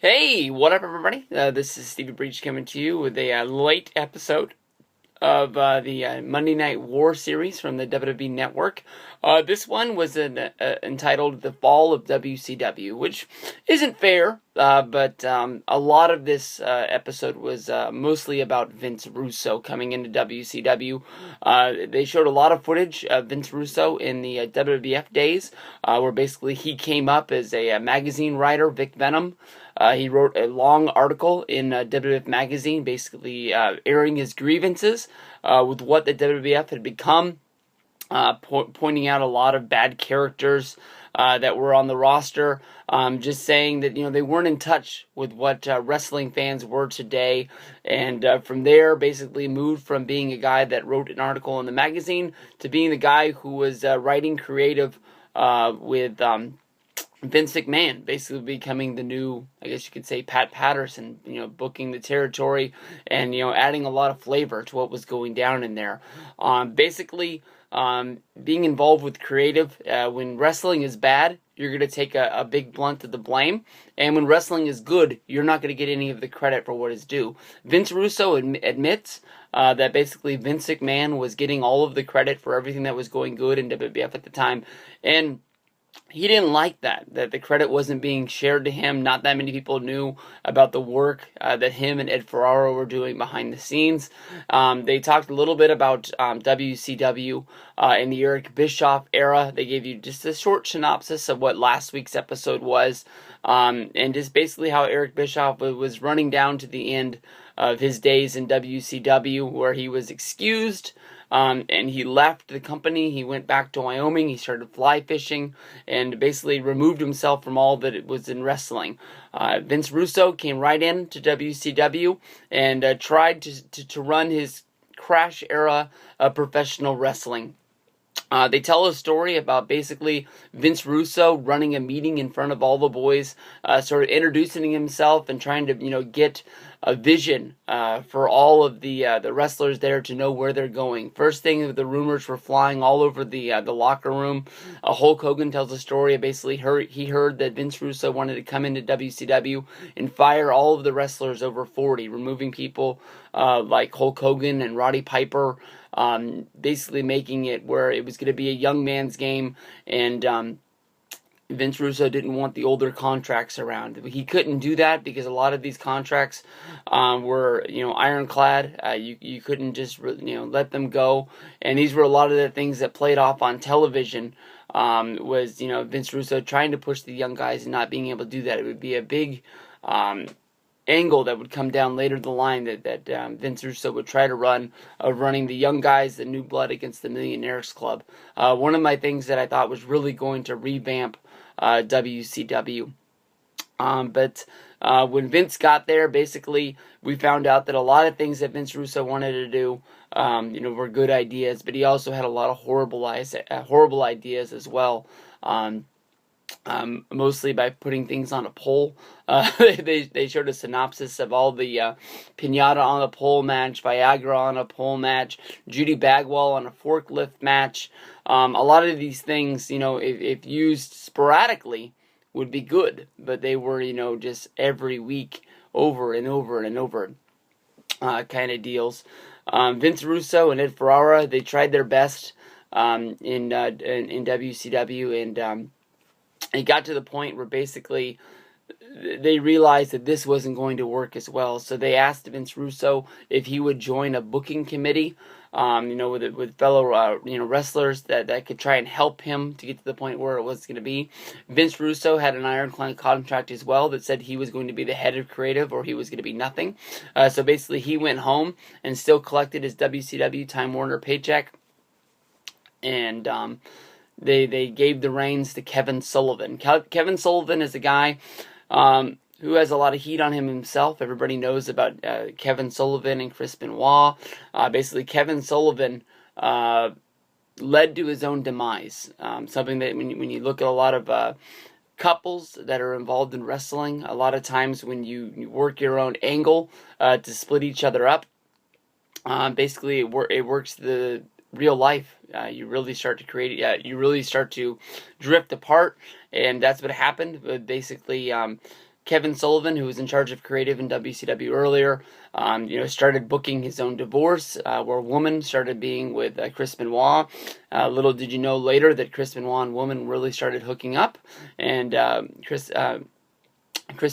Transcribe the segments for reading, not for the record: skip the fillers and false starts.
Hey, what up, everybody? This is Stevie Breach coming to you with a late episode of the Monday Night War series from the WWE Network. This one was entitled "The Fall of WCW," which isn't fair, but a lot of this episode was mostly about Vince Russo coming into WCW. They showed a lot of footage of Vince Russo in the WWF days, where basically he came up as a magazine writer, Vic Venom. He wrote a long article in WWF Magazine, basically airing his grievances with what the WWF had become, pointing out a lot of bad characters that were on the roster, just saying that they weren't in touch with what wrestling fans were today, and from there basically moved from being a guy that wrote an article in the magazine to being the guy who was writing creative with Vince McMahon, basically becoming the new, I guess you could say, Pat Patterson, booking the territory and, adding a lot of flavor to what was going down in there. Basically, being involved with creative, when wrestling is bad, you're going to take a big blunt of the blame. And when wrestling is good, you're not going to get any of the credit for what is due. Vince Russo admits that basically Vince McMahon was getting all of the credit for everything that was going good in WWF at the time. And he didn't like that the credit wasn't being shared to him. Not that many people knew about the work that him and Ed Ferraro were doing behind the scenes. They talked a little bit about WCW in the Eric Bischoff era. They gave you just a short synopsis of what last week's episode was, and just basically how Eric Bischoff was running down to the end of his days in WCW, where he was excused. And he left the company. He went back to Wyoming. He started fly fishing and basically removed himself from all that it was in wrestling. Vince Russo came right in to WCW and tried to run his crash era of professional wrestling. They tell a story about basically Vince Russo running a meeting in front of all the boys, sort of introducing himself and trying to, get a vision for all of the wrestlers there to know where they're going. First thing, the rumors were flying all over the locker room. Hulk Hogan tells a story of basically he heard that Vince Russo wanted to come into WCW and fire all of the wrestlers over 40, removing people like Hulk Hogan and Roddy Piper. Basically making it where it was going to be a young man's game, and Vince Russo didn't want the older contracts around. He couldn't do that because a lot of these contracts were, ironclad. You couldn't just, let them go. And these were a lot of the things that played off on television. Was Vince Russo trying to push the young guys and not being able to do that. It would be a big angle that would come down later the line that Vince Russo would try to run, of running the young guys, the new blood, against the Millionaires Club. One of my things that I thought was really going to revamp WCW. But when Vince got there, basically, we found out that a lot of things that Vince Russo wanted to do, were good ideas, but he also had a lot of horrible ideas as well. Mostly by putting things on a pole. They showed a synopsis of all the Pinata on a pole match, Viagra on a pole match, Judy Bagwell on a forklift match. A lot of these things, if used sporadically, would be good, but they were, just every week, over and over and over kind of deals. Vince Russo and Ed Ferrara, they tried their best in WCW, and it got to the point where basically they realized that this wasn't going to work as well. So they asked Vince Russo if he would join a booking committee, with fellow, wrestlers that could try and help him to get to the point where it was going to be. Vince Russo had an ironclad contract as well that said he was going to be the head of creative or he was going to be nothing. So basically he went home and still collected his WCW Time Warner paycheck. And, They gave the reins to Kevin Sullivan. Kevin Sullivan is a guy who has a lot of heat on him himself. Everybody knows about Kevin Sullivan and Chris Benoit. Basically, Kevin Sullivan led to his own demise. Something that when you look at a lot of couples that are involved in wrestling, a lot of times when you work your own angle to split each other up, basically it works the real life. You really start to create you really start to drift apart, and that's what happened. But basically, Kevin Sullivan, who was in charge of creative in WCW earlier, started booking his own divorce, where Woman started being with Chris Benoit. Little did you know later that Chris Benoit and Woman really started hooking up, and Chris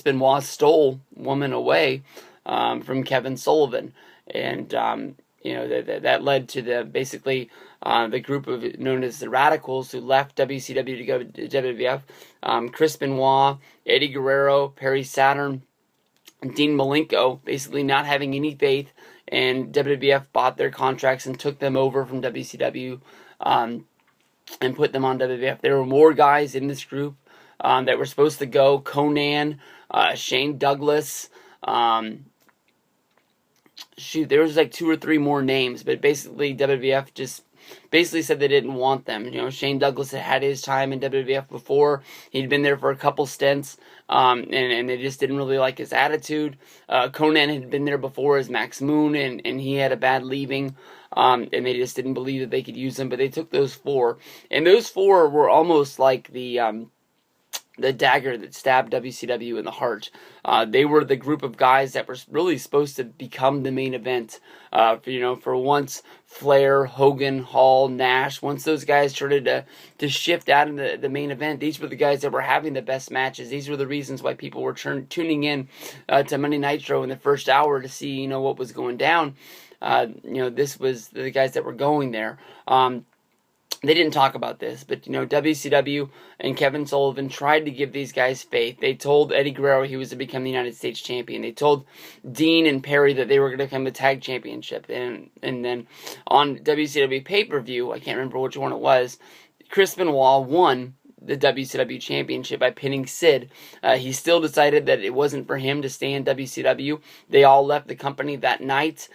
Benoit stole Woman away from Kevin Sullivan, and that led to the group of known as the Radicals, who left WCW to go to WWF. Chris Benoit, Eddie Guerrero, Perry Saturn, and Dean Malenko basically not having any faith, and WWF bought their contracts and took them over from WCW and put them on WWF. There were more guys in this group that were supposed to go. Conan, Shane Douglas, there was like 2 or 3 more names, but basically WWF just said they didn't want them. Shane Douglas had his time in WWF before. He'd been there for a couple stints, and they just didn't really like his attitude. Conan had been there before as Max Moon, and he had a bad leaving, and they just didn't believe that they could use him, but they took those 4. And those 4 were almost like the dagger that stabbed WCW in the heart. They were the group of guys that were really supposed to become the main event. For once, Flair, Hogan, Hall, Nash, once those guys started to shift out of the main event, these were the guys that were having the best matches. These were the reasons why people were tuning in to Monday Nitro in the first hour to see, what was going down. This was the guys that were going there. They didn't talk about this, but WCW and Kevin Sullivan tried to give these guys faith. They told Eddie Guerrero he was to become the United States champion. They told Dean and Perry that they were going to become the tag championship. And then on WCW pay-per-view, I can't remember which one it was, Chris Benoit won the WCW championship by pinning Sid. He still decided that it wasn't for him to stay in WCW. They all left the company that night.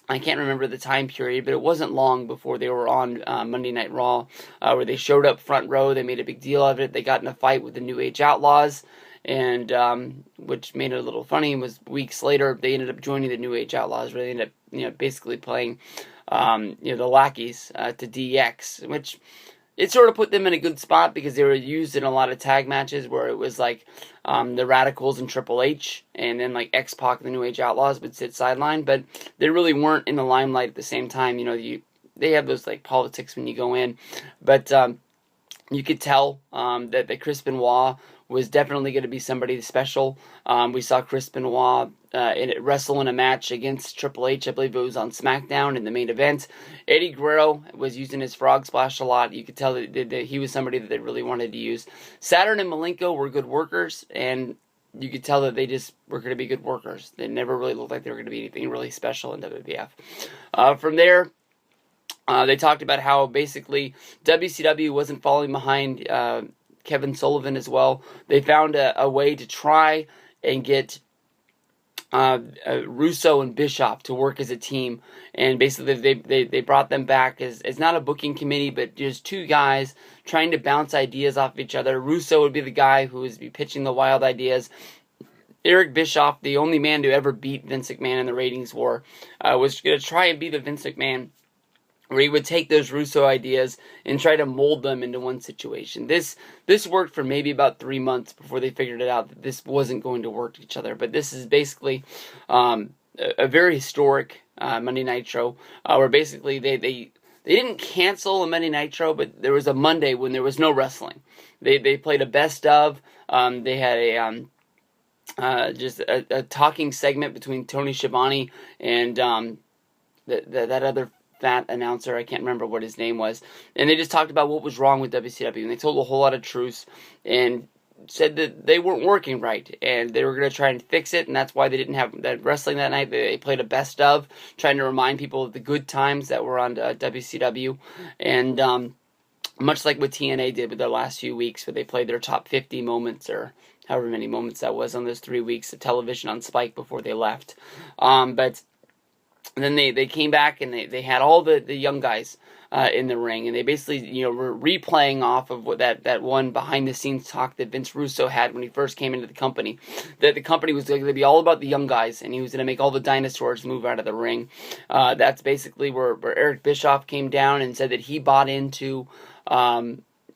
I can't remember the time period, but it wasn't long before they were on Monday Night Raw, where they showed up front row. They made a big deal of it. They got in a fight with the New Age Outlaws, and which made it a little funny. Was weeks later they ended up joining the New Age Outlaws, where they ended up basically playing the lackeys to DX, which it sort of put them in a good spot because they were used in a lot of tag matches where it was like the Radicals and Triple H, and then like X-Pac and the New Age Outlaws would sit sideline, but they really weren't in the limelight at the same time. They have those like politics when you go in, but you could tell that Chris Benoit was definitely going to be somebody special. We saw Chris Benoit wrestle in a match against Triple H. I believe it was on SmackDown in the main event. Eddie Guerrero was using his frog splash a lot. You could tell that he was somebody that they really wanted to use. Saturn and Malenko were good workers, and you could tell that they just were going to be good workers. They never really looked like they were going to be anything really special in WWF. From there, they talked about how basically WCW wasn't falling behind Kevin Sullivan as well. They found a way to try and get Russo and Bischoff to work as a team, and basically they brought them back as not a booking committee, but just 2 guys trying to bounce ideas off of each other. Russo would be the guy who would be pitching the wild ideas. Eric Bischoff, the only man to ever beat Vince McMahon in the ratings war, was going to try and be the Vince McMahon, where he would take those Russo ideas and try to mold them into one situation. This worked for maybe about 3 months before they figured it out that this wasn't going to work with each other. But this is basically a very historic Monday Nitro, where basically they didn't cancel a Monday Nitro, but there was a Monday when there was no wrestling. They played a best of. They had just a talking segment between Tony Schiavone and that other fat announcer, I can't remember what his name was, and they just talked about what was wrong with WCW, and they told a whole lot of truths, and said that they weren't working right, and they were going to try and fix it, and that's why they didn't have that wrestling that night. They played a best of, trying to remind people of the good times that were on WCW, and much like what TNA did with their last few weeks, where they played their top 50 moments, or however many moments that was on those 3 weeks of television on Spike before they left. But then they came back, and they had all the young guys in the ring, and they basically were replaying off of what that one behind the scenes talk that Vince Russo had when he first came into the company, that the company was going to be all about the young guys, and he was going to make all the dinosaurs move out of the ring. That's basically where Eric Bischoff came down and said that he bought into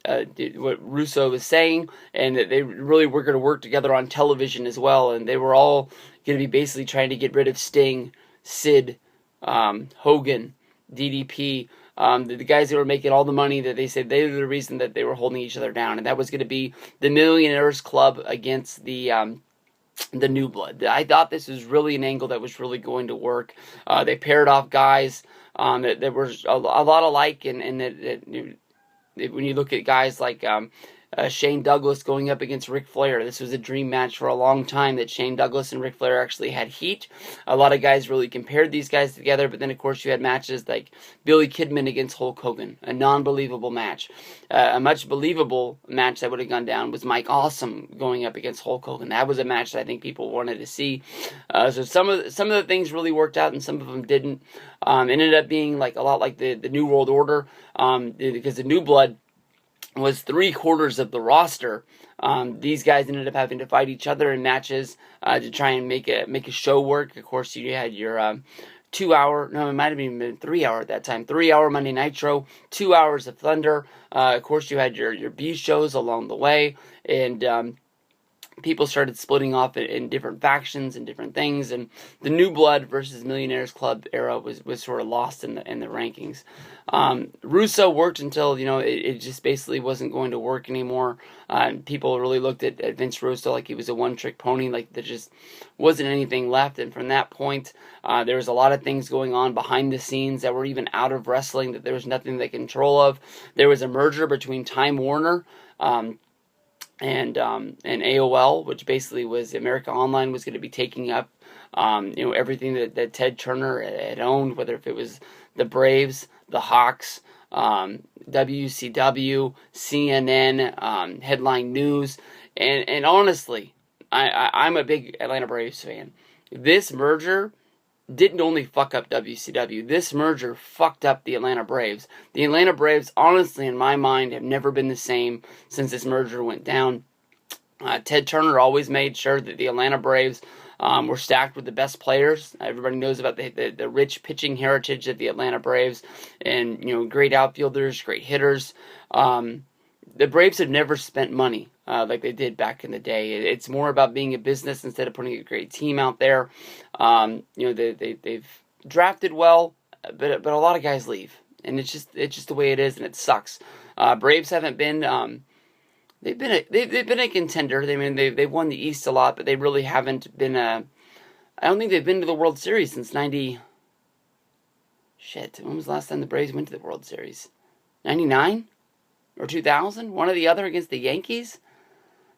what Russo was saying, and that they really were going to work together on television as well, and they were all going to be basically trying to get rid of Sting, Sid, Hogan, DDP, the guys that were making all the money, that they said they were the reason that they were holding each other down, and that was going to be the Millionaires Club against the New Blood. I thought this was really an angle that was really going to work. They paired off guys that were a lot alike, and that when you look at guys like Shane Douglas going up against Ric Flair, this was a dream match for a long time, that Shane Douglas and Ric Flair actually had heat. A lot of guys really compared these guys together, but then of course you had matches like Billy Kidman against Hulk Hogan, a non-believable match. A much believable match that would have gone down was Mike Awesome going up against Hulk Hogan. That was a match that I think people wanted to see. So some of the things really worked out, and some of them didn't. Ended up being like a lot like the New World Order, because the New Blood was 3/4 of the roster. These guys ended up having to fight each other in matches to try and make a show work. Of course, you had your 2 hour, no, it might have even been 3 hour at that time, 3 hour Monday Nitro, 2 hours of Thunder. Of course, you had your B shows along the way, and people started splitting off in different factions and different things, and the New Blood versus Millionaires Club era was sort of lost in the rankings. Russo worked until it just basically wasn't going to work anymore. People really looked at Vince Russo like he was a one-trick pony, like there just wasn't anything left. And from that point, there was a lot of things going on behind the scenes that were even out of wrestling that there was nothing they control of. There was a merger between Time Warner and AOL, which basically was America Online was going to be taking up everything that Ted Turner had owned, whether if it was the Braves, the Hawks, WCW, CNN, Headline News, and honestly, I'm a big Atlanta Braves fan. This merger didn't only fuck up WCW. This merger fucked up the Atlanta Braves. The Atlanta Braves, honestly, in my mind, have never been the same since this merger went down. Ted Turner always made sure that the Atlanta Braves were stacked with the best players. Everybody knows about the rich pitching heritage of the Atlanta Braves, and great outfielders, great hitters. The Braves have never spent money like they did back in the day. It's more about being a business instead of putting a great team out there. They've drafted well, but a lot of guys leave, and it's just the way it is, and it sucks. Braves haven't been. They've been a contender. They've won the East a lot, but they really haven't been a. I don't think they've been to the World Series since '90. Shit, when was the last time the Braves went to the World Series? '99 or 2000? One or the other against the Yankees.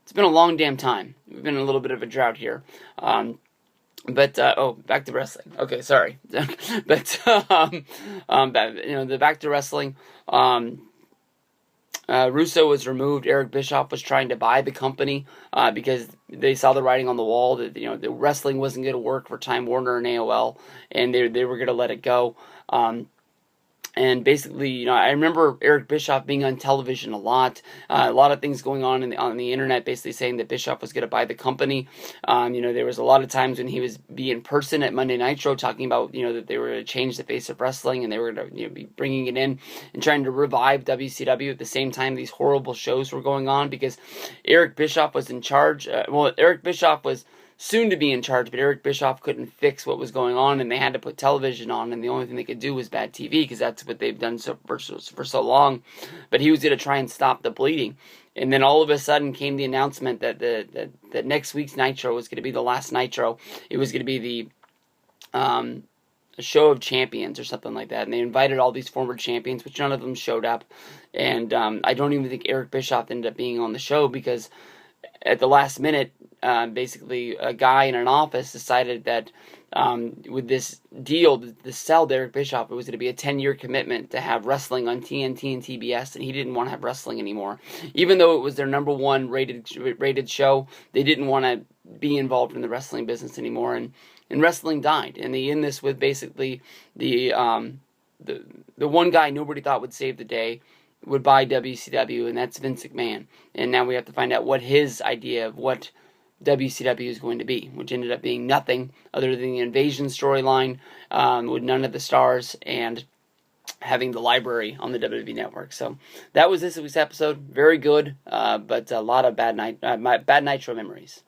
It's been a long damn time. We've been in a little bit of a drought here. Back to wrestling. Okay, sorry. Back to wrestling. Russo was removed. Eric Bischoff was trying to buy the company because they saw the writing on the wall that the wrestling wasn't going to work for Time Warner and AOL, and they were going to let it go. And basically, I remember Eric Bischoff being on television a lot of things going on the internet, basically saying that Bischoff was going to buy the company. There was a lot of times when he was in person at Monday Nitro talking about, that they were going to change the face of wrestling, and they were going to be bringing it in and trying to revive WCW at the same time these horrible shows were going on, because Eric Bischoff was in charge. Eric Bischoff was soon to be in charge, but Eric Bischoff couldn't fix what was going on, and they had to put television on, and the only thing they could do was bad TV, because that's what they've done for so long. But he was going to try and stop the bleeding, and then all of a sudden came the announcement that that next week's Nitro was going to be the last Nitro. It was going to be the show of champions or something like that, and they invited all these former champions, which none of them showed up, and I don't even think Eric Bischoff ended up being on the show, because at the last minute, basically a guy in an office decided that with this deal, the sell Eric Bischoff, it was going to be a 10-year commitment to have wrestling on TNT and TBS, and he didn't want to have wrestling anymore. Even though it was their number one rated show, they didn't want to be involved in the wrestling business anymore, and wrestling died. And they end this with basically the one guy nobody thought would save the day would buy WCW, and that's Vince McMahon. And now we have to find out what his idea of what WCW is going to be, which ended up being nothing other than the invasion storyline with none of the stars, and having the library on the WWE Network. So that was this week's episode. Very good, but a lot of bad Nitro memories.